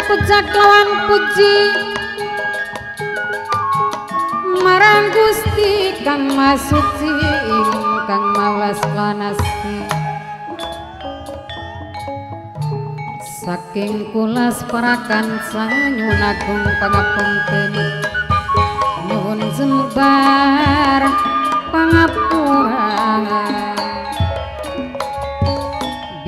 puja kelawan puji marang Gusti kang masuci ingkang mawelas wanasti saking kulas parakan nyuwun agung pangapunten nyuwun jembar pangapura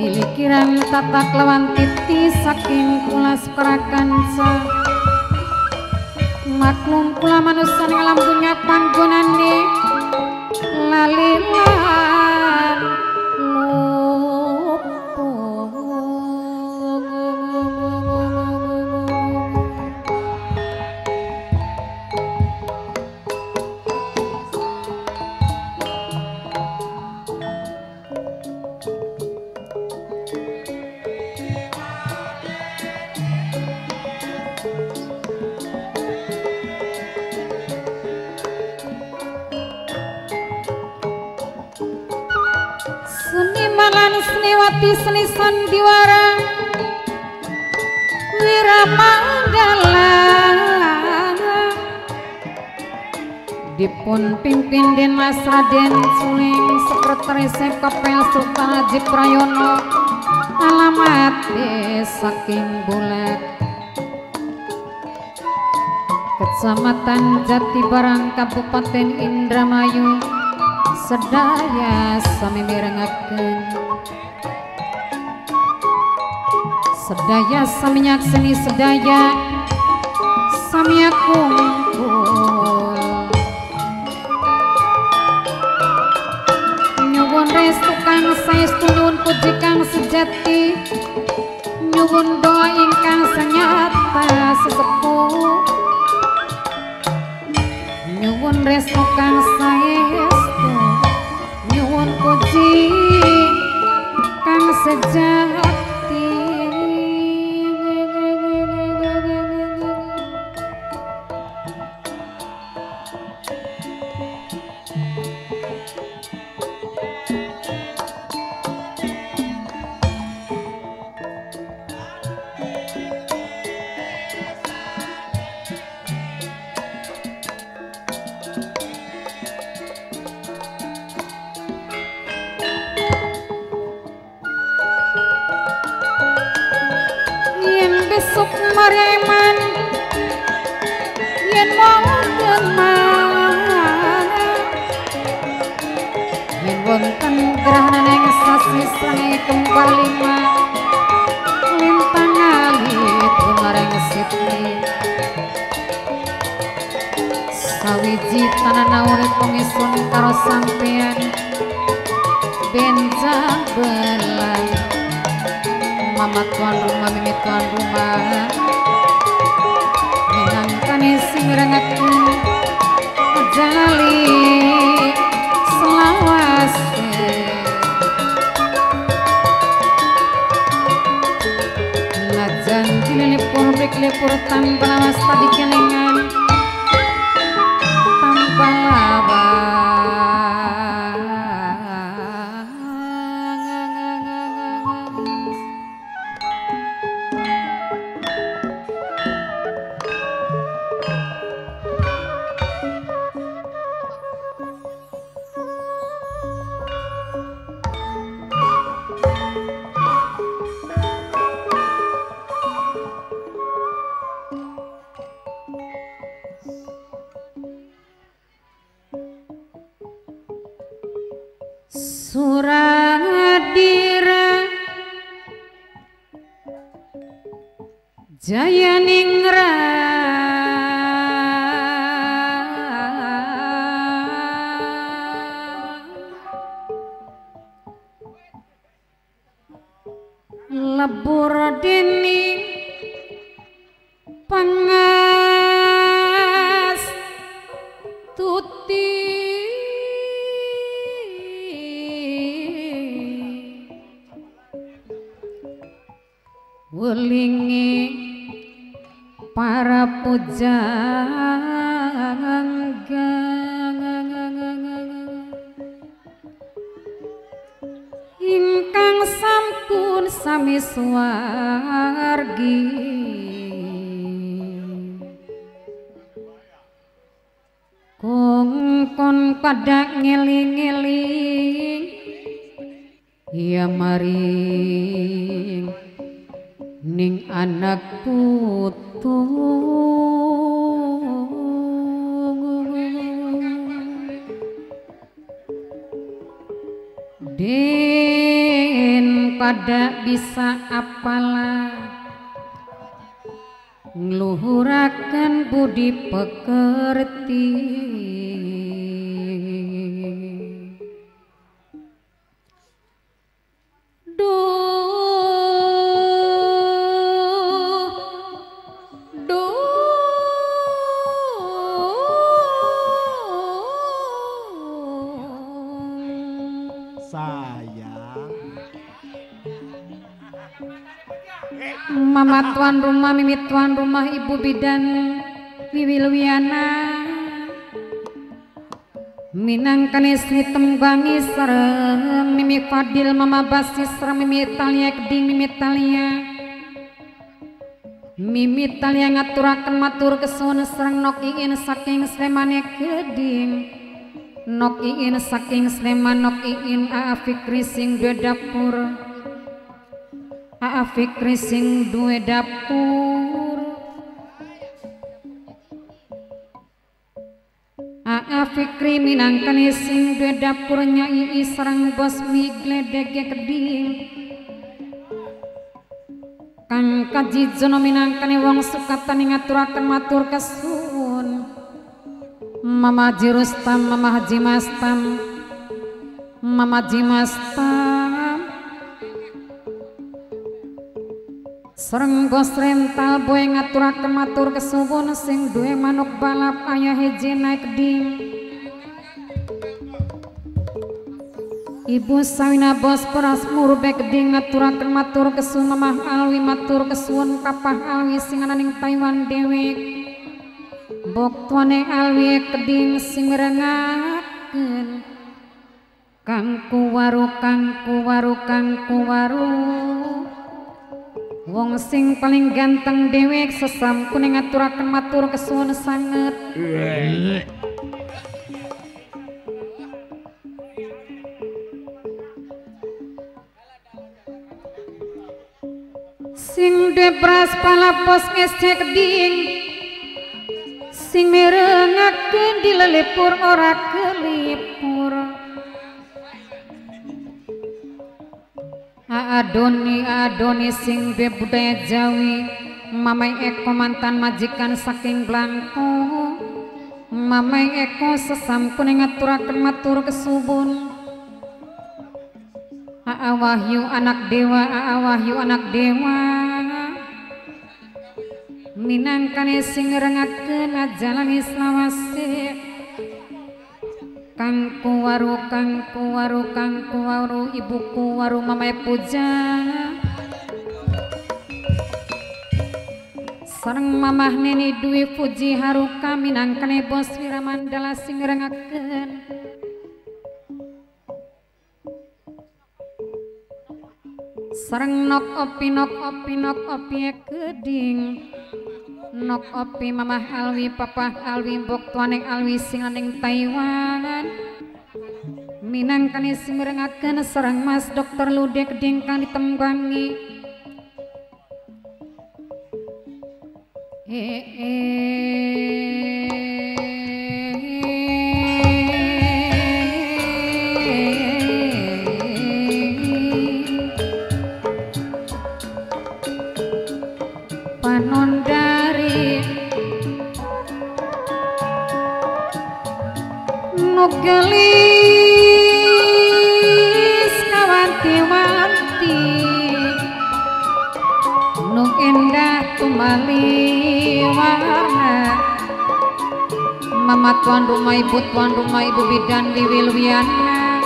bilih kirang tata kelawan titi saking kulas parakan maklum kula manusa ing alam dunya panggonane lalilan Seniwati seni sandiwara Wiramangala dipun pimpin Den Mas Raden Suling Sekretaris Kapel Sultan Haji Prayono alamat saking Bulet Kecamatan Jatibarang Kabupaten Indramayu sedaya sami mirengaken sedaya sami nyakseni sedaya sami kumpul nyuwun restu kang saestu nyuwun puji kang sejati nyuwun doa ingkang senyata sesepuh nyuwun restu kang saestu nyuwun puji kang sejati besok mareman yen wonten mana yen wonten grahana ing sasi sange kempal lima lintang alit maring siti sawiji tanana urip pengisun karo sampeyan benjang belai mama tuan rumah mimi tuan rumah minangkani sing rengaken jali selawase najan dilipur brik-lipur tanpa lawas tadi kelingan tanpa lawas Suradira Jayaningrat lebur dening pangas tuti welingi para pujangga ingkang sampun sami swargi pada ngeling-ngeling ya maring ning anak putu den pada bisa apalah ngluhuraken budi pekerti Mama tuan rumah, mimi tuan rumah, ibu bidan Wiwilwiana minangkan istri tembangis sareng mimi Fadil mama basis sareng mimi Talia keding mimi Talia ngaturaken matur kesuwun sareng nok iin saking Slemane keding nok iin saking Sleman nok iin Aa Fikri sing duwe dapur Aa Fikri sing duwe dapur Aa Fikri minangkan sing duwe dapur Nyai sareng bos mi gledege keding Kang Kaji Jono minangkan wong sukatan ngaturaken matur kesuwun Mama Haji Rustam Mama Haji Mastam Mama Haji Mastam sareng bos rental boy ngaturaken matur kesuwun sing duwe manuk balap aya hiji naik ding Ibu Sawina bos peras murbe keding ngaturaken matur kesuwun Mamah Alwi matur kesuwun Kapah Alwi sing ana ning Taiwan dewek bok tuane Alwi keding sing rengaken kangku waru wong sing paling ganteng dewek sesampune ngaturaken matur kesuwun sanget sing depras palapos ngecek ding sing merengaken dilelepur ora kelipur Adoni sing duwe budaya Jawi Mamai Eko mantan majikan saking Blangko Mamai Eko sesampune ngaturaken matur kesuwun Aa Wahyu anak dewa minangkane sing rengaken ajalan islawase kangku waru ibuku waru Mamae Puja sareng Mamah Neni Dwi Puji Haruka minangkane bos Wiramandala sing rengaken sareng nok opi keding nok opi Mamah Alwi Papah Alwi mbok tuane Alwi sing ning Taiwan minangkane sing merengaken sareng Mas Dokter Lude keding kang ditembangi gelis kawanti-wanti nu endah tumali warna Mama tuan rumah ibu bidan Wiwilwiana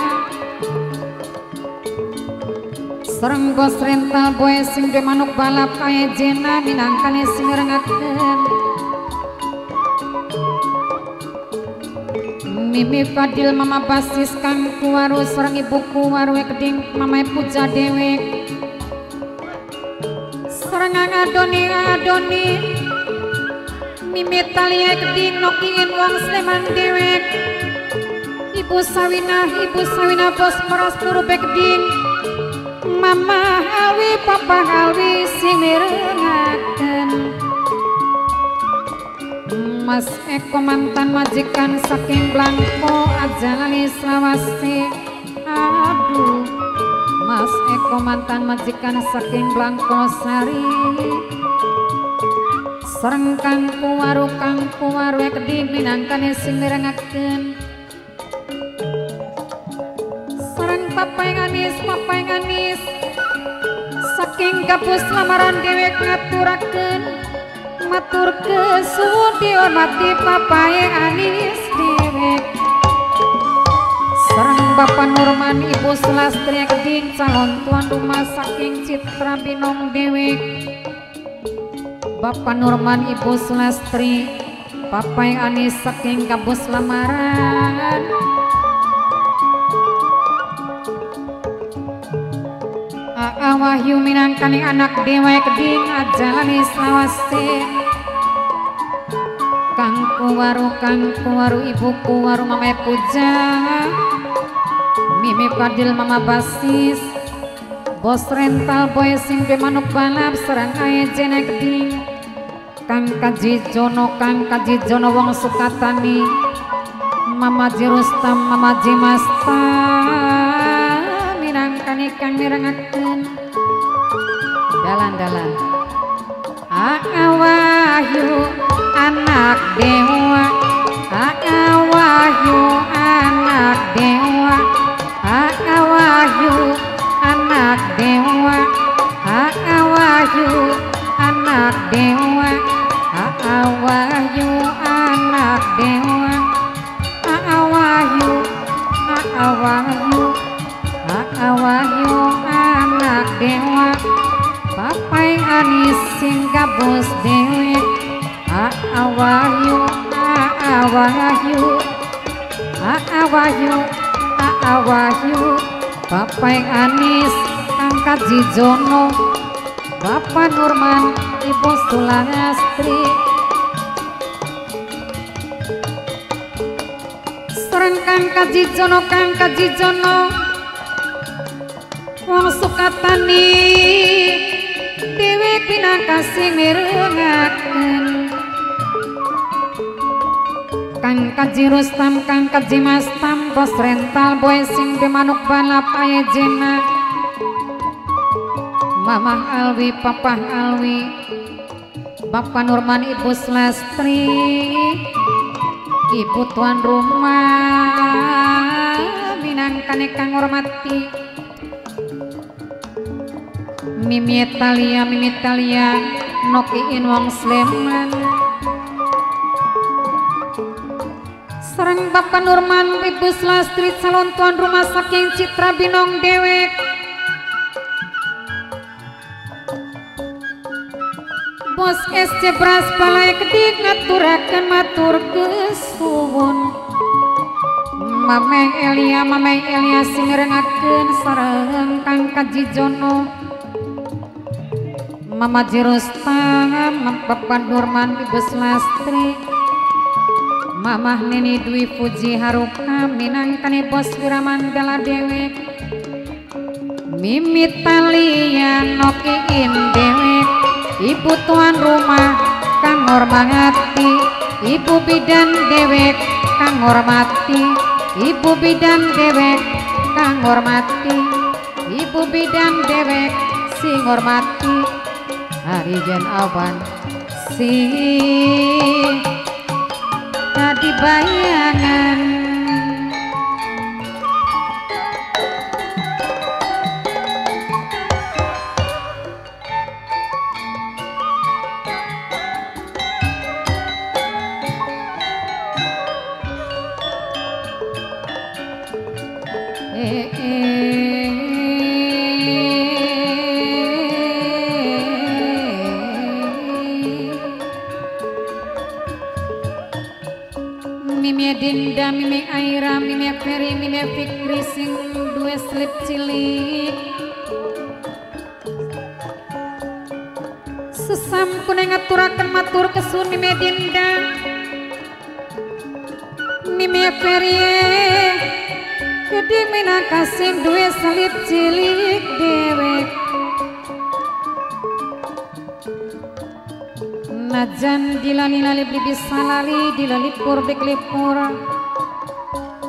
sareng bos rental boy sing duwe manuk balap kaya jena minangkane sing rengaken Mimi Fadil Mama Basis kang kuwaru sareng ibuku waru keding Mamae Puja dewek sareng Adoni Mimi Talia keding nokiin wong Sleman dewek Ibu Sawina bos meras puru bekding Mama Alwi Papa Alwi sing mirengaken Mas Eko mantan majikan saking Blangko aja lali selawase aduh Mas Eko mantan majikan saking Blangko Sari sareng Kang Kuwaru keding minangkane sing mirengaken Papai nganis saking kapus lamaran dewek ngaturaken matur kesuwun dihormati papai anis dewek sareng Bapak Nurman Ibu Sulastri keding calon tuan rumah saking Citra Binong dewek Bapak Nurman Ibu Sulastri papai anis saking kapus lamaran Wahyu minangkani anak dewek keding ajalani selawase Kang Kuwaru Ibu Kuwaru Mama Puja Mimi Padil Mama Basis Bos rental boy sing manuk balap serang ae jene keding Kang Kaji Jono wong Sukatani Mama Jirustam Mama Jimasta minangkani kang mirengaken dalan-dalan Wahyu anak dewa Wahyu anak dewa Wahyu anak dewa Wahyu anak dewa Wahyu anak dewa Wahyu anak dewa Papai anis sing gabus dewek Wahyu Papai anis Kang Kaji Jono Bapak Nurman Ibu Sulastri sareng Kang Kaji Jono wong Sukatani dewek pinangkasi mirengaken Kang Kaji Rustam Kang Kaji Mastam bos rental boy sing manuk balap aya jena Mama Alwi Papa Alwi Bapak Nurman Ibu Sulastri Ibu tuan rumah minangkane kang hormati Mimi Talia nokiin wong Sleman sareng Bapak Nurman Ibu Sulastri calon tuan rumah saking Citra Binong dewek Bos SC Bras Balai Keding ngaturaken matur kesuwun Mameng Elia sing mirengaken sareng Kang Kaji Jono Mama Jirustam Bapak Nurman Ibu Sulastri Mamah Nini Dwi Puji Haruka minangkani bos Wiramandala dewek Mimi Talia nokiin dewek Ibu tuan rumah kang hormati Ibu bidan dewek kang hormati Ibu bidan dewek kang hormati Ibu bidan dewek sing hormati Harijan awan sing tadi bayangan Mimi Dinda, Mimi Aira, Mimi Ferry, Mimi Fikri sing duwe slip cilik sesampun ngaturaken matur kesuwun Mimi Dinda Mimi Ferry Geding minangka sing duwe selip cilik dewek najan dilali-lali blibis salali dilalipur diklipur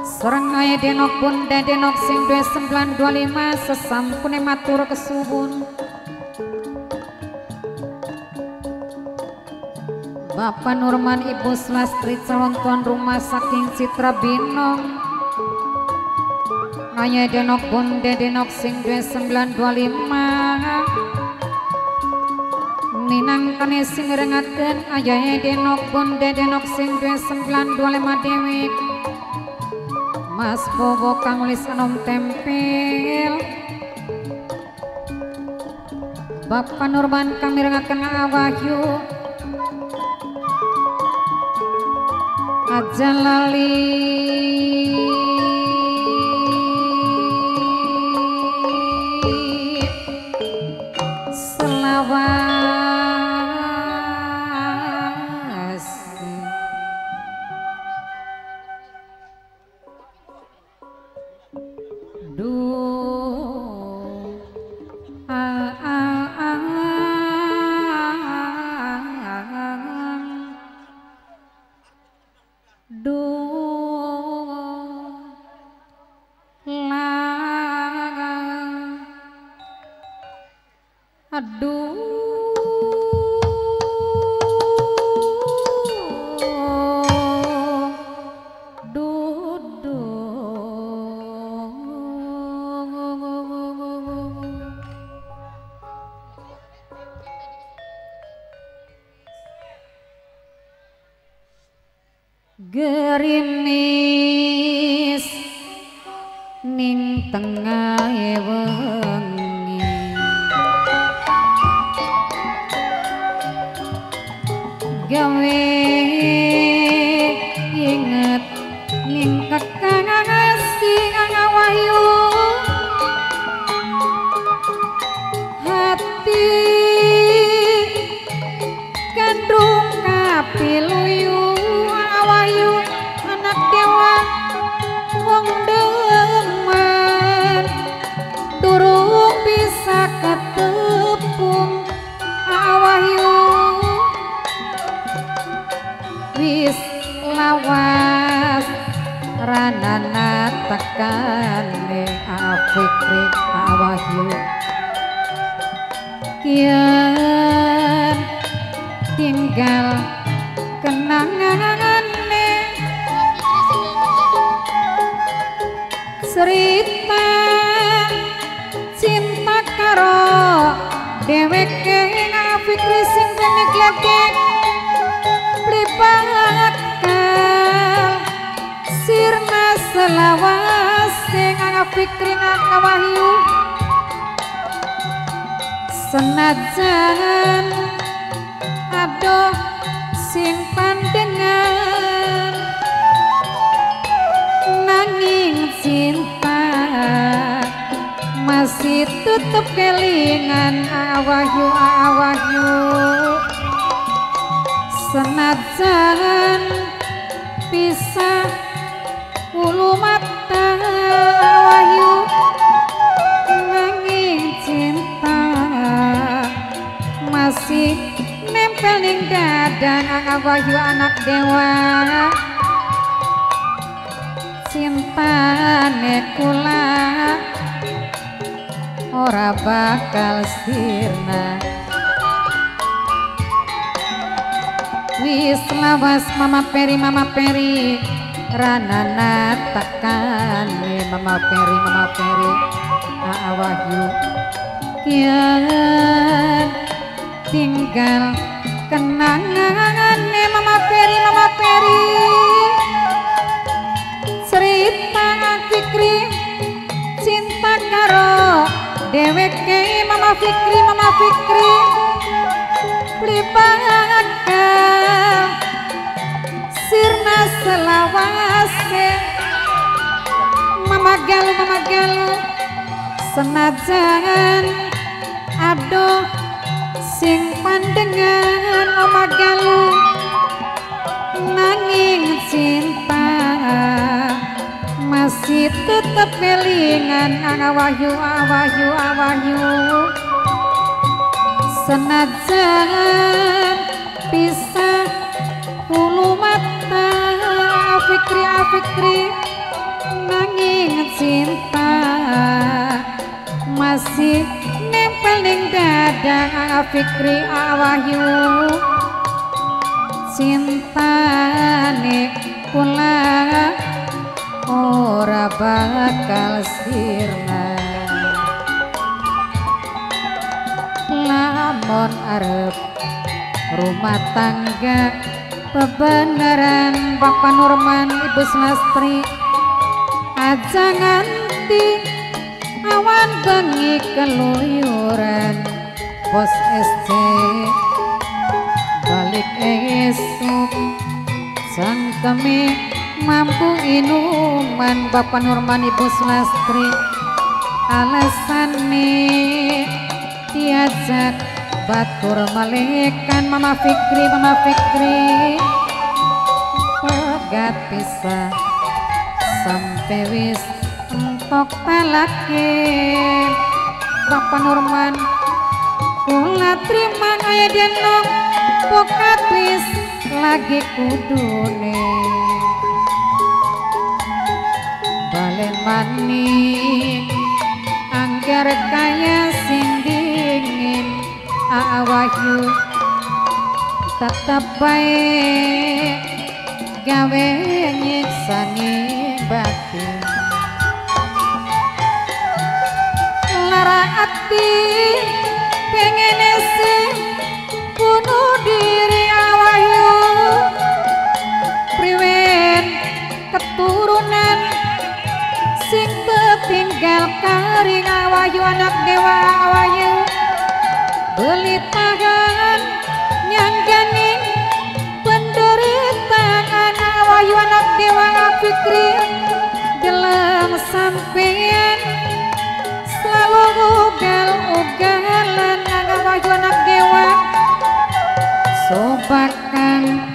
serang aya denok bunda denok sing duwe 925 sesampune matur kesubun Bapak Nurman Ibu Slastri calon tuan rumah saking Citra Binong aya denok bunda denok sing duwe 925 Ninang kane sing rengaten aya denok bunda denok sing duwe 925 dewek Mas Bobo kang nulis anom tempel Bapak Nurman kang mirengaken ngawahyu aja lali gerimis ning tengahe wengi gawe inget ning kekangan sing ngawahyu hati kandung kapiluyu awayu anak dewa wong demen durung bisa ketepung awayu wis lawas ranana tekane afikri awahyu kian tinggal kenangane cerita cinta karo dheweke ngafikri sing remik-leke pribakal sirna selawas sing ngafikri ngawahyu senajan adoh sing pandengan nanging cinta masih tetep kelingan awahyu senajan pisah ulu mata awahyu nanging cinta masih nempel ning dadang awahyu anak dewa cintane kula ora bakal sirna wis lawas mama peri ranana tekane mama peri awahyu kian tinggal kenangane mama peri cerita fikri cinta karo dheweke mama fikri pribakal sirna selawase mama galuh senajan adoh sing pandengan mama galuh nanging cinta masih tetep kelingan awahyu awahyu awahyu senajan pisah hulu mata afikri afikri nanging cinta masih nempel ning dada afikri awahyu cintane kula ora bakal sirna lamun arep rumah tangga bebeneran Bapak Nurman Ibu Slastri aja nganti awan bengi keluyuran bos SC balik esuk sangkeme mampu inuman Bapak Nurman Ibu Slastri alasane diajak batur malekan Mama Fikri pegat pisah sampai wis entok talake Bapak Nurman kula terima kaya denok pegat wis lagi kudune balen manik angger kaya sing dingin awahyu tetep bae gawe nyiksani batin lara ati pengen sing bunuh diri awahyu priwen keturunan sing tinggal kari awahyu anak dewa awahyu beli tangan nyangganing penderitaan awahyu anak dewa Fikri dalam sampean selalu ugal-ugalan awahyu anak dewa sobakan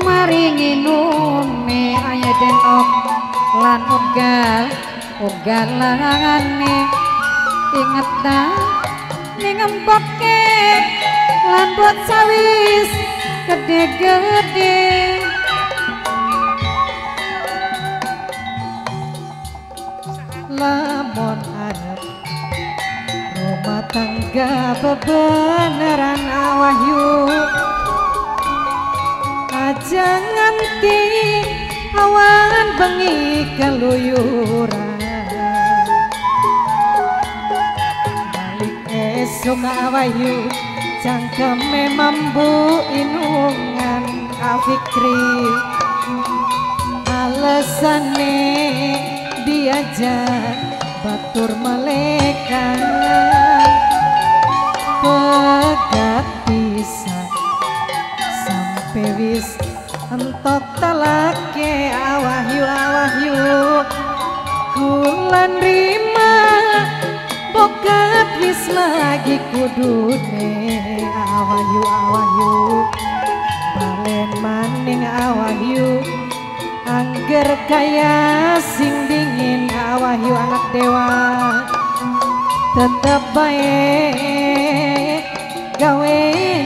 maringi nume aya denok lan ugalane inget dah ningempake lan buat sawis gede-gede lamun arep rumah tangga bebeneran awahyu aja nganti awan bengi keluyuran balik esok awahyu cangkeme mambu inungan Fikri alasane diajak batur malekan pegat pisah sampai wis entok talake awahyu kula nrima bokat wis lagi kudune awahyu balen maning awahyu angger kaya sing dingin awahyu anak dewa tetep bae gawe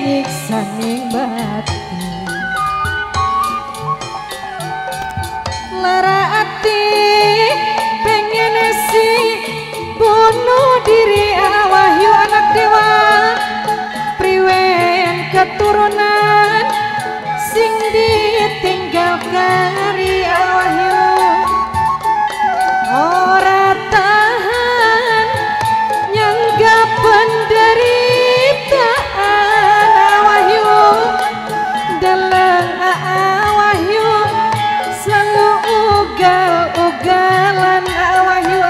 nyiksa ning batin lara ati pengen si bunuh diri awahyu anak dewa priwen keturunan sing ditinggal kari awahyu ora tahan nyangga penderitaan awahyu dalam awahyu selalu ugal-ugalan awahyu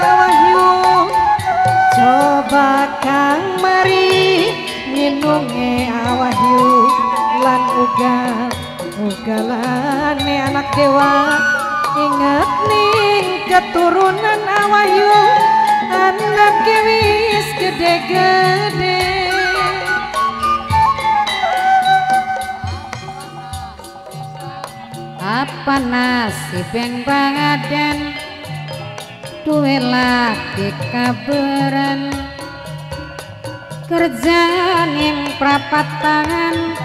coba kang mari nginunge awahyu lan ugalane anak dewa inget ning keturunan awahyu anak wis gede-gede apa nasib yang bangadan duwe lagi kabaran kerja ning prapatan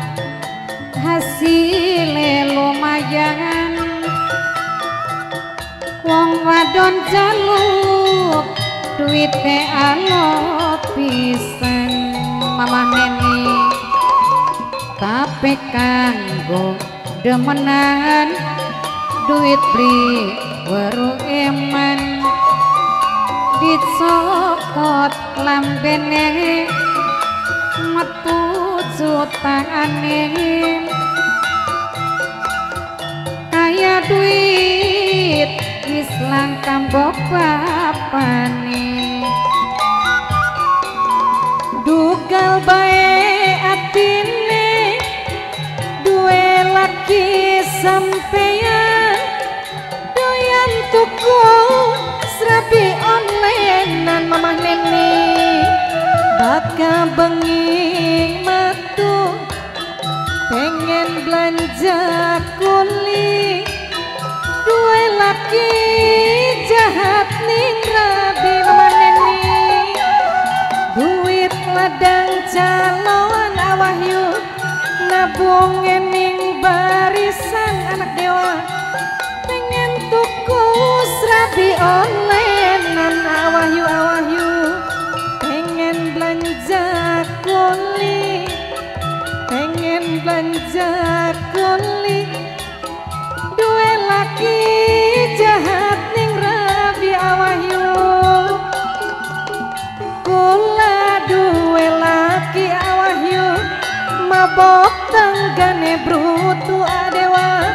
hasilnya lumayan wong wadon jaluk duite alot pisan mamah neni tapi kanggo demenan duit beli weru eman dicokot lambene metu jutane kaya duit wis langkam bapane dugal bae atine duwe laki sampeyan doyan tuku serabi onlinean mamah neni baka bengi metu pengen belanja kuli duwe laki jahat ning rabi mamah neni duit ladang calon awahyu nabung ning barisan anak dewa pengen tuku serabi onlinean awahyu pengen belanja kuli pengen belanja kuli duwe laki jahat ning rabi awahyu kula duwe laki awahyu mabok tanggane brutu adewa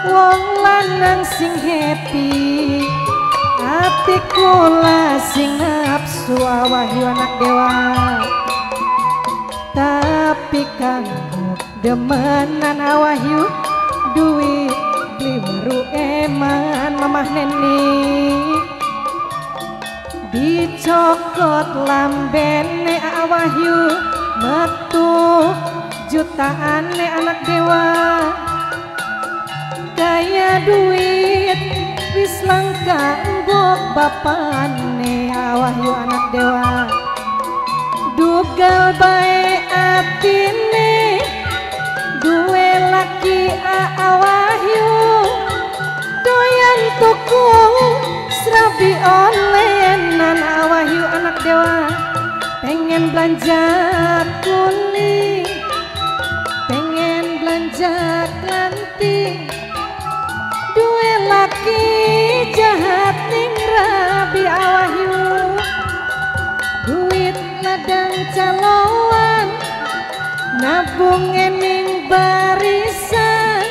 wong lanang sing happy ati kula sing nafsu awahyu anak dewa tapi kanggo demenan awahyu duit beli baru eman mamah neni dicokot lambene awahyu metu jutaan anak dewa kaya duit wis langka mbok bapane awahyu anak dewa dugal bae atine duwe laki awahyu doyan tuku serabi onlinean awahyu anak dewa pengen belanja kuli pengen belanja klanti duwe laki jahat ning rabi awahyu duit ladang caloan nabung ning barisan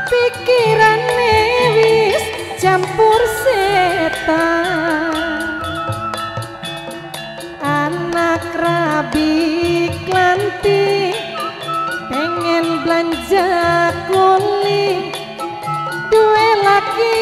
pikirane wis campur setan anak rabi klanti pengen belanja kuli duwe laki